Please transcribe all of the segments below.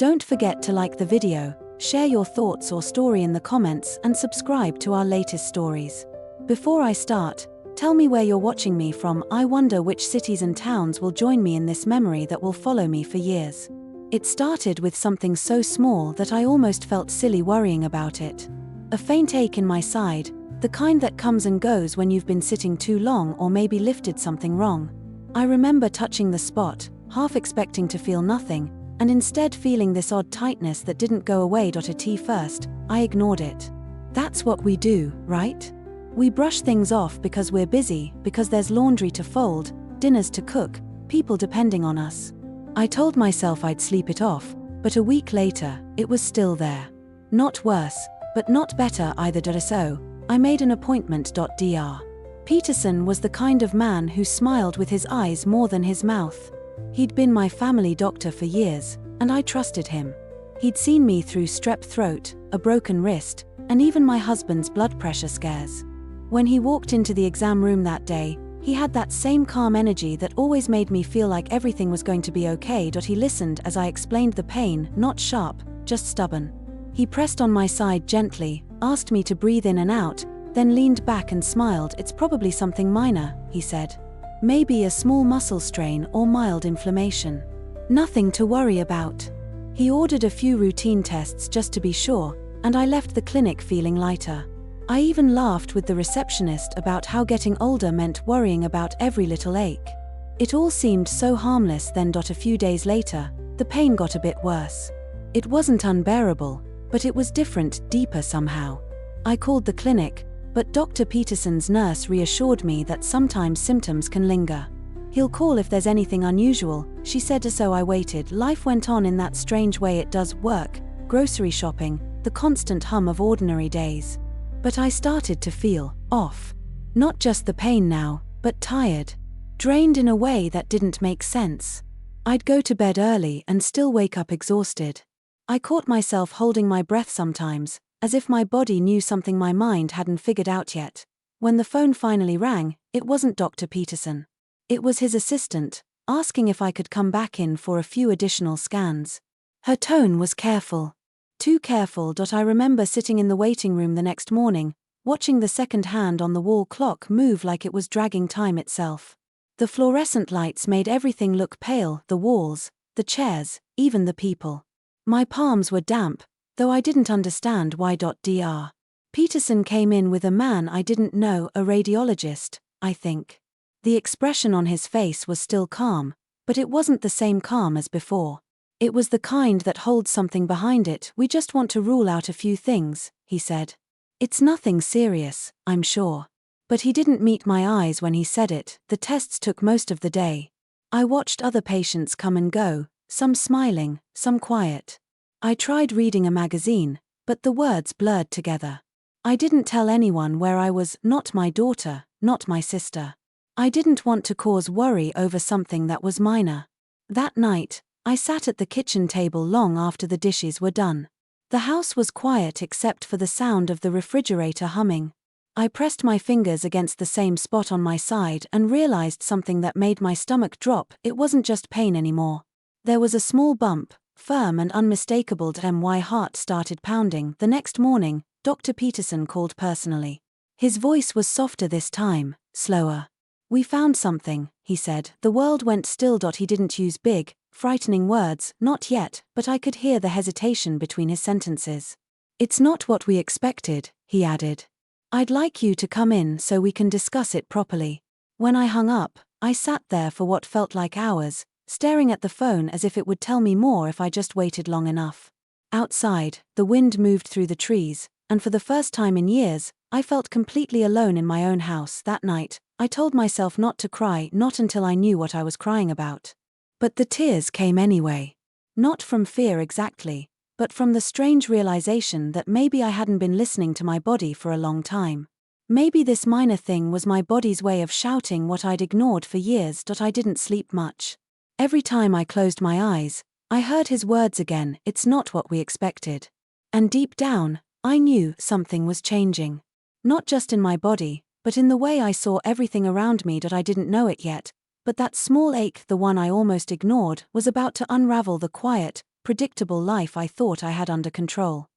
Don't forget to like the video, share your thoughts or story in the comments, and subscribe to our latest stories. Before I start, tell me where you're watching me from. I wonder which cities and towns will join me in this memory that will follow me for years. It started with something so small that I almost felt silly worrying about it. A faint ache in my side, the kind that comes and goes when you've been sitting too long or maybe lifted something wrong. I remember touching the spot, half expecting to feel nothing, and instead feeling this odd tightness that didn't go away. At first, I ignored it. That's what we do, right? We brush things off because we're busy, because there's laundry to fold, dinners to cook, people depending on us. I told myself I'd sleep it off, but a week later, it was still there. Not worse, but not better either. So, I made an appointment. Dr. Peterson was the kind of man who smiled with his eyes more than his mouth. He'd been my family doctor for years, and I trusted him. He'd seen me through strep throat, a broken wrist, and even my husband's blood pressure scares. When he walked into the exam room that day, he had that same calm energy that always made me feel like everything was going to be okay. He listened as I explained the pain, not sharp, just stubborn. He pressed on my side gently, asked me to breathe in and out, then leaned back and smiled. It's probably something minor, he said. Maybe a small muscle strain or mild inflammation. Nothing to worry about. He ordered a few routine tests just to be sure, and I left the clinic feeling lighter. I even laughed with the receptionist about how getting older meant worrying about every little ache. It all seemed so harmless then. A few days later, the pain got a bit worse. It wasn't unbearable, but it was different, deeper somehow. I called the clinic, but Dr. Peterson's nurse reassured me that sometimes symptoms can linger. He'll call if there's anything unusual, she said. So I waited. Life went on in that strange way it does: work, grocery shopping, the constant hum of ordinary days. But I started to feel off. Not just the pain now, but tired. Drained in a way that didn't make sense. I'd go to bed early and still wake up exhausted. I caught myself holding my breath sometimes, as if my body knew something my mind hadn't figured out yet. When the phone finally rang, it wasn't Dr. Peterson. It was his assistant, asking if I could come back in for a few additional scans. Her tone was careful. Too careful. I remember sitting in the waiting room the next morning, watching the second hand on the wall clock move like it was dragging time itself. The fluorescent lights made everything look pale: the walls, the chairs, even the people. My palms were damp, though I didn't understand why. Dr. Peterson came in with a man I didn't know, a radiologist, I think. The expression on his face was still calm, but it wasn't the same calm as before. It was the kind that holds something behind it. We just want to rule out a few things, he said. It's nothing serious, I'm sure. But he didn't meet my eyes when he said it. The tests took most of the day. I watched other patients come and go, some smiling, some quiet. I tried reading a magazine, but the words blurred together. I didn't tell anyone where I was, not my daughter, not my sister. I didn't want to cause worry over something that was minor. That night, I sat at the kitchen table long after the dishes were done. The house was quiet except for the sound of the refrigerator humming. I pressed my fingers against the same spot on my side and realized something that made my stomach drop. It wasn't just pain anymore. There was a small bump, firm and unmistakable. My heart started pounding. The next morning, Dr. Peterson called personally. His voice was softer this time, slower. We found something, he said. The world went still. He didn't use big, frightening words, not yet, but I could hear the hesitation between his sentences. It's not what we expected, he added. I'd like you to come in so we can discuss it properly. When I hung up, I sat there for what felt like hours, staring at the phone as if it would tell me more if I just waited long enough. Outside, the wind moved through the trees, and for the first time in years, I felt completely alone in my own house. That night, I told myself not to cry, not until I knew what I was crying about. But the tears came anyway. Not from fear exactly, but from the strange realization that maybe I hadn't been listening to my body for a long time. Maybe this minor thing was my body's way of shouting what I'd ignored for years. I didn't sleep much. Every time I closed my eyes, I heard his words again: it's not what we expected. And deep down, I knew something was changing. Not just in my body, but in the way I saw everything around me. I didn't know it yet, but that small ache, the one I almost ignored, was about to unravel. The quiet, predictable life I thought I had under control.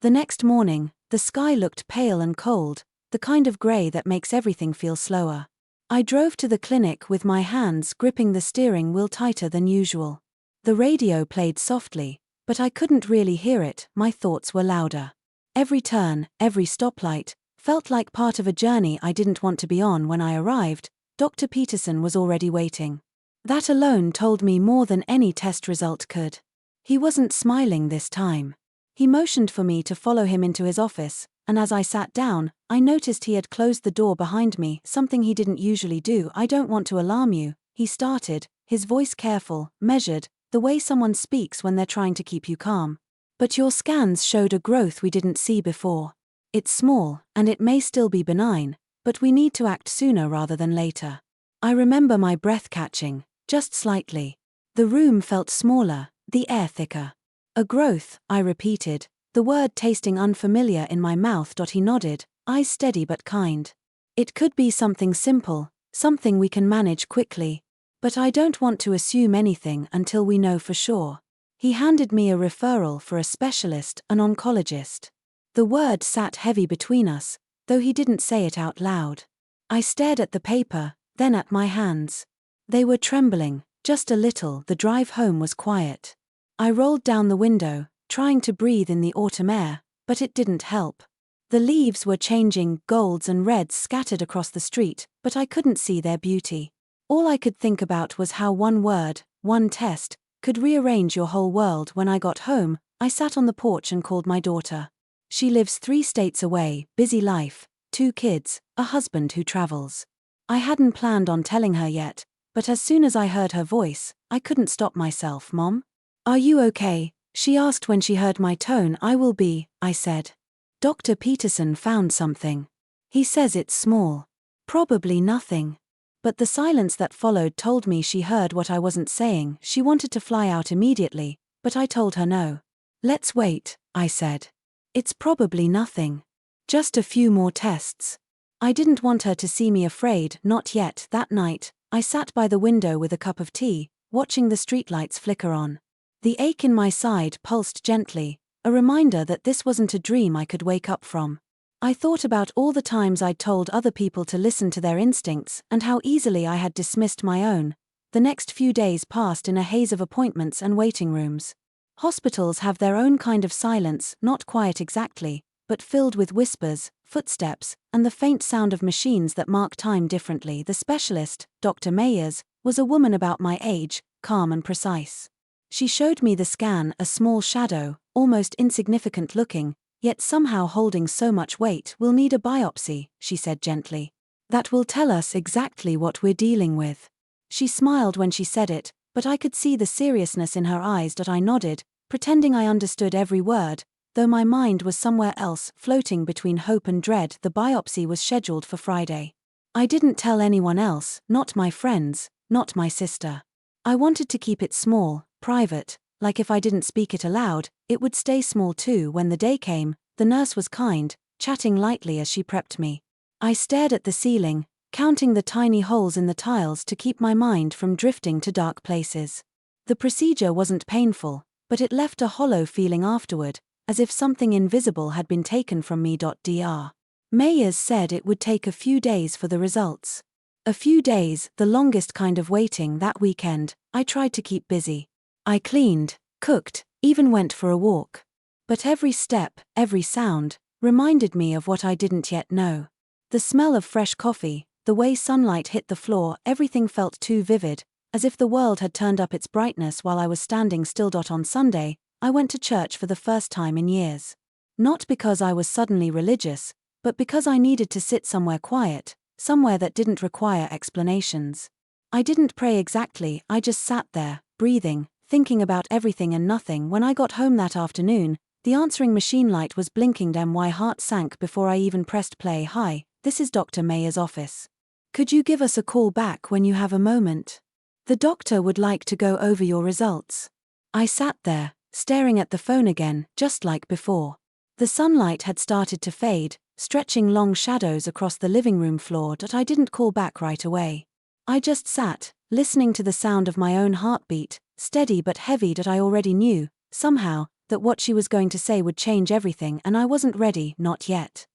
The next morning, the sky looked pale and cold, the kind of grey that makes everything feel slower. I drove to the clinic with my hands gripping the steering wheel tighter than usual. The radio played softly, but I couldn't really hear it, my thoughts were louder. Every turn, every stoplight, felt like part of a journey I didn't want to be on. When I arrived, Dr. Peterson was already waiting. That alone told me more than any test result could. He wasn't smiling this time. He motioned for me to follow him into his office, and as I sat down, I noticed he had closed the door behind me, something he didn't usually do. "I don't want to alarm you," he started, his voice careful, measured, the way someone speaks when they're trying to keep you calm. "But your scans showed a growth we didn't see before. It's small, and it may still be benign, but we need to act sooner rather than later." I remember my breath catching, just slightly. The room felt smaller, the air thicker. "A growth," I repeated, the word tasting unfamiliar in my mouth. He nodded, eyes steady but kind. "It could be something simple, something we can manage quickly. But I don't want to assume anything until we know for sure." He handed me a referral for a specialist, an oncologist. The word sat heavy between us, though he didn't say it out loud. I stared at the paper, then at my hands. They were trembling, just a little. The drive home was quiet. I rolled down the window, trying to breathe in the autumn air, but it didn't help. The leaves were changing, golds and reds scattered across the street, but I couldn't see their beauty. All I could think about was how one word, one test, could rearrange your whole world. When I got home, I sat on the porch and called my daughter. She lives 3 states away, busy life, 2 kids, a husband who travels. I hadn't planned on telling her yet, but as soon as I heard her voice, I couldn't stop myself. "Mom? Are you okay?" she asked when she heard my tone. "I will be," I said. "Dr. Peterson found something. He says it's small. Probably nothing." But the silence that followed told me she heard what I wasn't saying. She wanted to fly out immediately, but I told her no. "Let's wait," I said. "It's probably nothing. Just a few more tests." I didn't want her to see me afraid, not yet. That night, I sat by the window with a cup of tea, watching the streetlights flicker on. The ache in my side pulsed gently, a reminder that this wasn't a dream I could wake up from. I thought about all the times I'd told other people to listen to their instincts and how easily I had dismissed my own. The next few days passed in a haze of appointments and waiting rooms. Hospitals have their own kind of silence, not quiet exactly, but filled with whispers, footsteps, and the faint sound of machines that mark time differently. The specialist, Dr. Mayers, was a woman about my age, calm and precise. She showed me the scan, a small shadow, almost insignificant looking, yet somehow holding so much weight. "We'll need a biopsy," she said gently. "That will tell us exactly what we're dealing with." She smiled when she said it, but I could see the seriousness in her eyes. I nodded, pretending I understood every word, though my mind was somewhere else, floating between hope and dread. The biopsy was scheduled for Friday. I didn't tell anyone else, not my friends, not my sister. I wanted to keep it small, private, like if I didn't speak it aloud, it would stay small too. When the day came, the nurse was kind, chatting lightly as she prepped me. I stared at the ceiling, counting the tiny holes in the tiles to keep my mind from drifting to dark places. The procedure wasn't painful, but it left a hollow feeling afterward, as if something invisible had been taken from me. Dr. Mayers said it would take a few days for the results. A few days, the longest kind of waiting. That weekend, I tried to keep busy. I cleaned, cooked, even went for a walk. But every step, every sound, reminded me of what I didn't yet know. The smell of fresh coffee, the way sunlight hit the floor, everything felt too vivid, as if the world had turned up its brightness while I was standing still. On Sunday, I went to church for the first time in years. Not because I was suddenly religious, but because I needed to sit somewhere quiet, somewhere that didn't require explanations. I didn't pray exactly, I just sat there, breathing, thinking about everything and nothing. When I got home that afternoon, the answering machine light was blinking. My heart sank before I even pressed play. "Hi, this is Dr. Mayer's office. Could you give us a call back when you have a moment? The doctor would like to go over your results." I sat there, staring at the phone again, just like before. The sunlight had started to fade, stretching long shadows across the living room floor. I didn't call back right away. I just sat, listening to the sound of my own heartbeat, steady but heavy. I already knew, somehow, that what she was going to say would change everything, and I wasn't ready, not yet.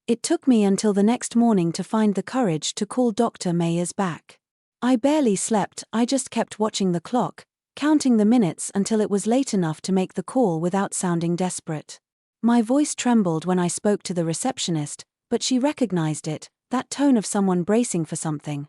It took me until the next morning to find the courage to call Dr. Mayers back. I barely slept, I just kept watching the clock, counting the minutes until it was late enough to make the call without sounding desperate. My voice trembled when I spoke to the receptionist, but she recognized it, that tone of someone bracing for something.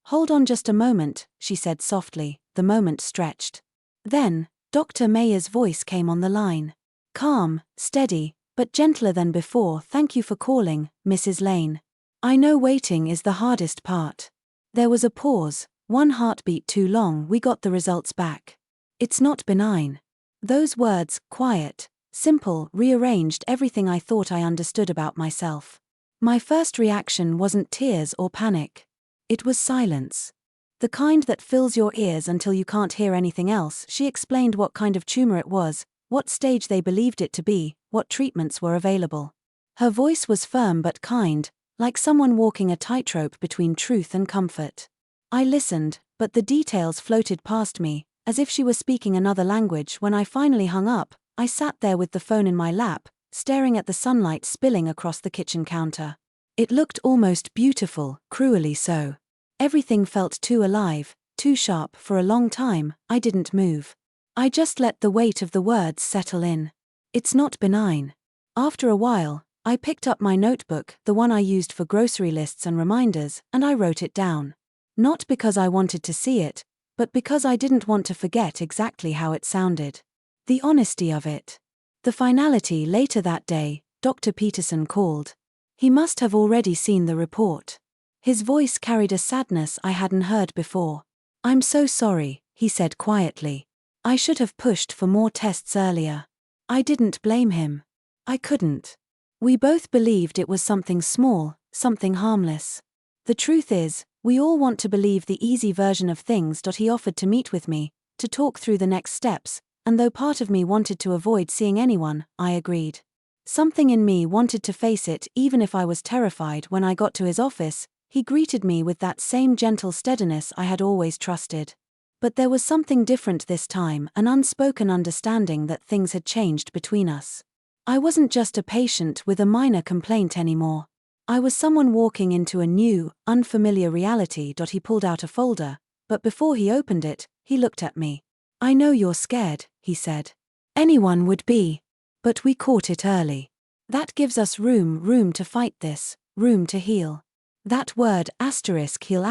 "Hold on just a moment," she said softly, the moment stretched. Then, Dr. Mayer's voice came on the line. Calm, steady, but gentler than before. "Thank you for calling, Mrs. Lane. I know waiting is the hardest part." There was a pause, one heartbeat too long. "We got the results back. It's not benign." Those words, quiet, simple, rearranged everything I thought I understood about myself. My first reaction wasn't tears or panic. It was silence. The kind that fills your ears until you can't hear anything else. She explained what kind of tumor it was, what stage they believed it to be, what treatments were available. Her voice was firm but kind, like someone walking a tightrope between truth and comfort. I listened, but the details floated past me, as if she were speaking another language. When I finally hung up, I sat there with the phone in my lap, staring at the sunlight spilling across the kitchen counter. It looked almost beautiful, cruelly so. Everything felt too alive, too sharp. For a long time, I didn't move. I just let the weight of the words settle in. It's not benign. After a while, I picked up my notebook, the one I used for grocery lists and reminders, and I wrote it down. Not because I wanted to see it, but because I didn't want to forget exactly how it sounded. The honesty of it. The finality. Later that day, Dr. Peterson called. He must have already seen the report. His voice carried a sadness I hadn't heard before. "I'm so sorry," he said quietly. "I should have pushed for more tests earlier." I didn't blame him. I couldn't. We both believed it was something small, something harmless. The truth is, we all want to believe the easy version of things. He offered to meet with me, to talk through the next steps, and though part of me wanted to avoid seeing anyone, I agreed. Something in me wanted to face it, even if I was terrified. When I got to his office, he greeted me with that same gentle steadiness I had always trusted. But there was something different this time, an unspoken understanding that things had changed between us. I wasn't just a patient with a minor complaint anymore. I was someone walking into a new, unfamiliar reality. He pulled out a folder, but before he opened it, he looked at me. "I know you're scared," he said. "Anyone would be. But we caught it early. That gives us room to fight this, room to heal." That word, heal,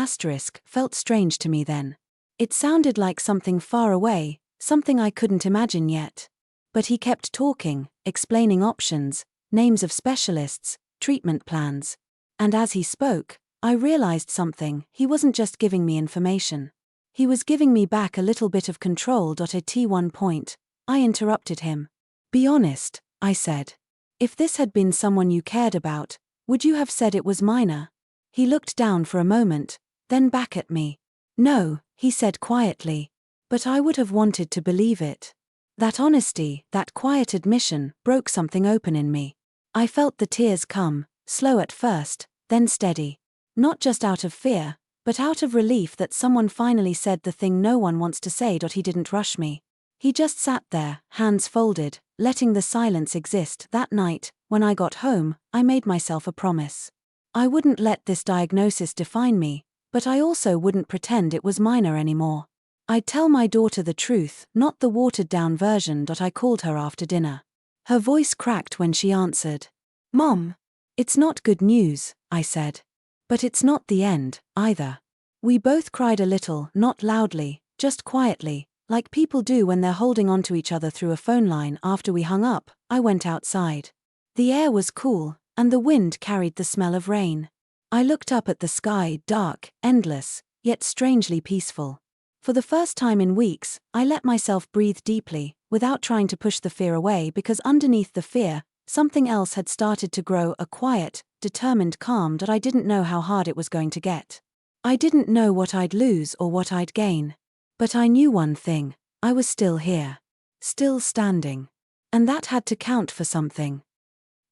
felt strange to me then. It sounded like something far away, something I couldn't imagine yet. But he kept talking, explaining options, names of specialists, treatment plans. And as he spoke, I realized something. He wasn't just giving me information. He was giving me back a little bit of control. At one point, I interrupted him. "Be honest," I said. "If this had been someone you cared about, would you have said it was minor?" He looked down for a moment, then back at me. "No," he said quietly. "But I would have wanted to believe it." That honesty, that quiet admission, broke something open in me. I felt the tears come, slow at first, then steady. Not just out of fear, but out of relief that someone finally said the thing no one wants to say. He didn't rush me. He just sat there, hands folded, letting the silence exist. That night, when I got home, I made myself a promise. I wouldn't let this diagnosis define me, but I also wouldn't pretend it was minor anymore. I'd tell my daughter the truth, not the watered-down version. I called her after dinner. Her voice cracked when she answered. "Mom, it's not good news," I said. "But it's not the end, either." We both cried a little, not loudly, just quietly, like people do when they're holding onto each other through a phone line. After we hung up, I went outside. The air was cool, and the wind carried the smell of rain. I looked up at the sky, dark, endless, yet strangely peaceful. For the first time in weeks, I let myself breathe deeply, without trying to push the fear away, because underneath the fear, something else had started to grow, a quiet, determined calm that I didn't know how hard it was going to get. I didn't know what I'd lose or what I'd gain. But I knew one thing: I was still here. Still standing. And that had to count for something.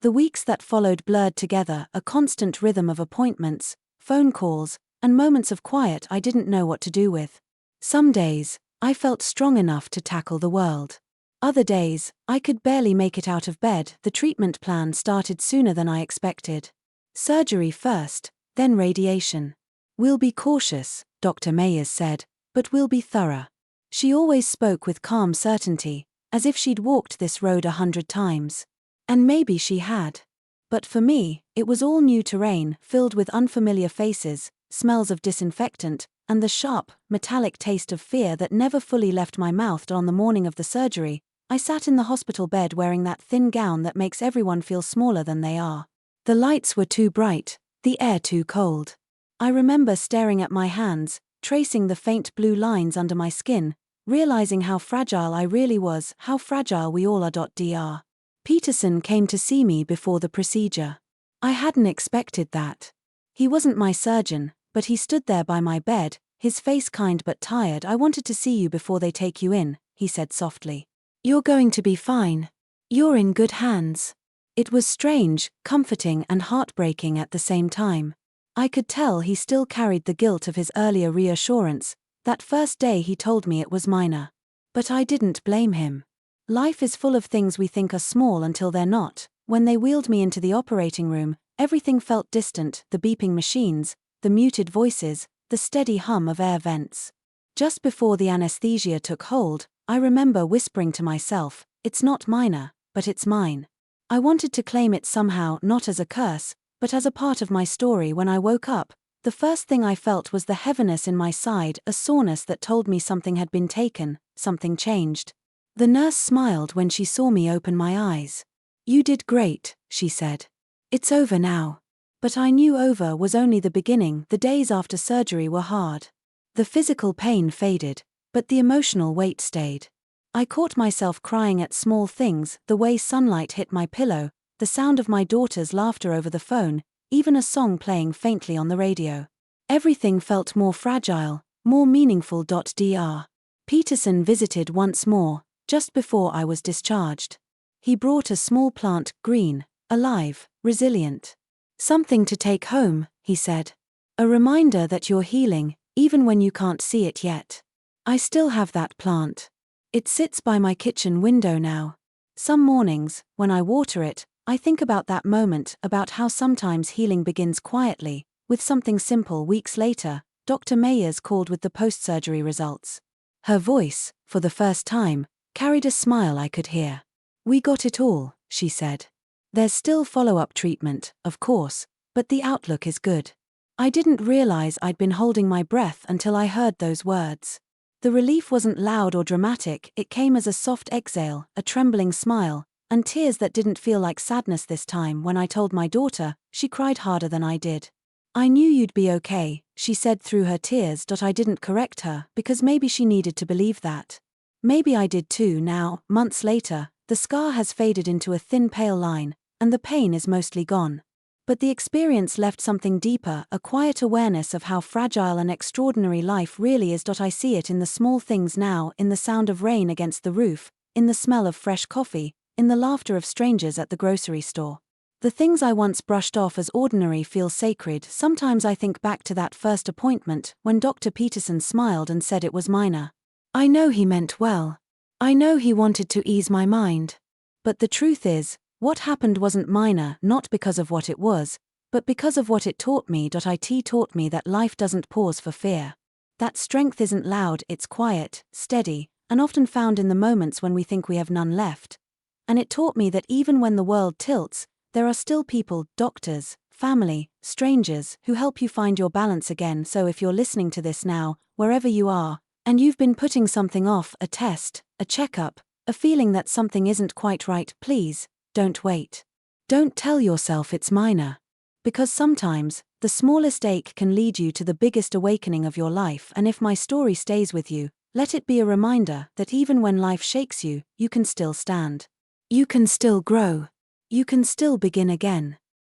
The weeks that followed blurred together, a constant rhythm of appointments, phone calls, and moments of quiet I didn't know what to do with. Some days, I felt strong enough to tackle the world. Other days, I could barely make it out of bed. The treatment plan started sooner than I expected. Surgery first, then radiation. We'll be cautious, Dr. Mayers said, but we'll be thorough. She always spoke with calm certainty, as if she'd walked this road 100 times. And maybe she had. But for me, it was all new terrain, filled with unfamiliar faces, smells of disinfectant, and the sharp, metallic taste of fear that never fully left my mouth. On the morning of the surgery, I sat in the hospital bed wearing that thin gown that makes everyone feel smaller than they are. The lights were too bright, the air too cold. I remember staring at my hands, tracing the faint blue lines under my skin, realizing how fragile I really was, how fragile we all are. Dr. Peterson came to see me before the procedure. I hadn't expected that. He wasn't my surgeon, but he stood there by my bed, his face kind but tired. I wanted to see you before they take you in, he said softly. You're going to be fine. You're in good hands. It was strange, comforting and heartbreaking at the same time. I could tell he still carried the guilt of his earlier reassurance. That first day he told me it was minor. But I didn't blame him. Life is full of things we think are small until they're not. When they wheeled me into the operating room, everything felt distant, the beeping machines, the muted voices, the steady hum of air vents. Just before the anesthesia took hold, I remember whispering to myself, it's not minor, but it's mine. I wanted to claim it somehow, not as a curse, but as a part of my story. When I woke up, the first thing I felt was the heaviness in my side, a soreness that told me something had been taken, something changed. The nurse smiled when she saw me open my eyes. You did great, she said. It's over now. But I knew over was only the beginning. The days after surgery were hard. The physical pain faded, but the emotional weight stayed. I caught myself crying at small things, the way sunlight hit my pillow, the sound of my daughter's laughter over the phone, even a song playing faintly on the radio. Everything felt more fragile, more meaningful. Dr. Peterson visited once more, just before I was discharged. He brought a small plant, green, alive, resilient. Something to take home, he said. A reminder that you're healing, even when you can't see it yet. I still have that plant. It sits by my kitchen window now. Some mornings, when I water it, I think about that moment, about how sometimes healing begins quietly, with something simple. Weeks later, Dr. Mayers called with the post-surgery results. Her voice, for the first time, carried a smile I could hear. We got it all, she said. There's still follow-up treatment, of course, but the outlook is good. I didn't realize I'd been holding my breath until I heard those words. The relief wasn't loud or dramatic, it came as a soft exhale, a trembling smile, and tears that didn't feel like sadness this time. When I told my daughter, she cried harder than I did. I knew you'd be okay, she said through her tears. I didn't correct her, because maybe she needed to believe that. Maybe I did too. Now, months later, the scar has faded into a thin pale line, and the pain is mostly gone. But the experience left something deeper, a quiet awareness of how fragile and extraordinary life really is. I see it in the small things now, in the sound of rain against the roof, in the smell of fresh coffee, in the laughter of strangers at the grocery store. The things I once brushed off as ordinary feel sacred. Sometimes I think back to that first appointment, when Dr. Peterson smiled and said it was minor. I know he meant well. I know he wanted to ease my mind. But the truth is, what happened wasn't minor, not because of what it was, but because of what it taught me. It taught me that life doesn't pause for fear. That strength isn't loud, it's quiet, steady, and often found in the moments when we think we have none left. And it taught me that even when the world tilts, there are still people, doctors, family, strangers, who help you find your balance again. So if you're listening to this now, wherever you are, and you've been putting something off, a test, a checkup, a feeling that something isn't quite right, please, don't wait. Don't tell yourself it's minor. Because sometimes, the smallest ache can lead you to the biggest awakening of your life. And if my story stays with you, let it be a reminder that even when life shakes you, you can still stand. You can still grow. You can still begin again.